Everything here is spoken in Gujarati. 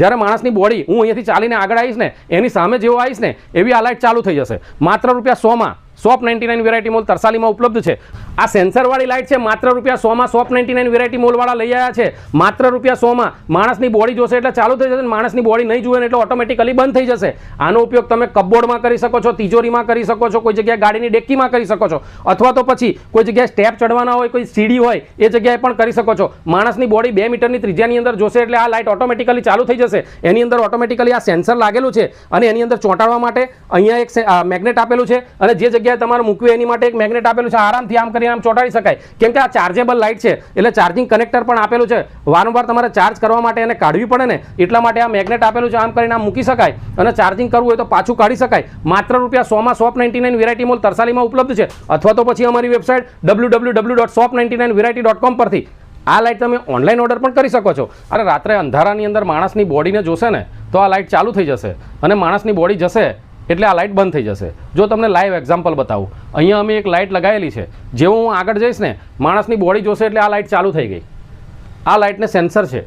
જ્યારે માણસની બોડી હું અહીંયાથી ચાલીને આગળ આવીશ ને એની સામે જેવો આવીશ ને એવી આ લાઇટ ચાલુ થઈ જશે. માત્ર ₹100 શોપ 99 વેરાયટી મોલ તરસાલીમાં ઉપલબ્ધ છે. આ સેન્સરવાળી લાઇટ છે, માત્ર ₹100 શોપ 99 વેરાયટી મોલવાળા લઈ આવ્યા છે. માત્ર ₹100 માણસની બોડી જોશે એટલે ચાલુ થઈ જશે, માણસની બોડી નહીં જુએ એટલે ઓટોમેટિકલી બંધ થઈ જશે. આનો ઉપયોગ તમે કપબોર્ડમાં કરી શકો છો, તિજોરીમાં કરી શકો છો, કોઈ જગ્યાએ ગાડીની ડેક્કીમાં કરી શકો છો, અથવા તો પછી કોઈ જગ્યાએ સ્ટેપ ચડવાના હોય, કોઈ સીડી હોય એ જગ્યાએ પણ કરી શકો છો. માણસની બોડી 2 મીટરની ત્રિજ્યાની અંદર જોશે એટલે આ લાઇટ ઓટોમેટિકલી ચાલુ થઈ જશે. એની અંદર ઓટોમેટિકલી આ સેન્સર લાગેલું છે અને એની અંદર ચોંટાડવા માટે અહીંયા એક મેગ્નેટ આપેલું છે અને જે જગ્યાએ તમારે મૂકવું એની માટે એક મેગ્નેટ આપેલું છે. આરામથી આમ કરીને આમ ચોંટાડી શકાય, કેમ કે આ ચાર્જેબલ લાઇટ છે એટલે ચાર્જિંગ કનેક્ટર પણ આપેલું છે. વારંવાર તમારે ચાર્જ કરવા માટે એને કાઢવી પડે ને એટલા માટે આ મેગ્નેટ આપેલું છે. આમ કરીને આમ મૂકી શકાય અને ચાર્જિંગ કરવું હોય તો પાછું કાઢી શકાય. માત્ર ₹100 શોપ 99 વેરાયટી મોલ તરસાલીમાં ઉપલબ્ધ છે, અથવા તો પછી અમારી વેબસાઇટ www.shop99variety.com પરથી આ લાઇટ તમે ઓનલાઈન ઓર્ડર પણ કરી શકો છો. અરે રાત્રે અંધારાની અંદર માણસની બોડીને જોશે ને તો આ લાઇટ ચાલુ થઈ જશે અને માણસની બોડી જશે એટલે આ લાઇટ બંધ થઈ જશે. જો તમને લાઈવ એક્ઝામ્પલ બતાવું, અહીંયા અમે એક લાઇટ લગાવેલી છે. જેવું હું આગળ જઈશ ને માણસની બોડી જોશે એટલે આ લાઇટ ચાલુ થઈ ગઈ. આ લાઇટને સેન્સર છે.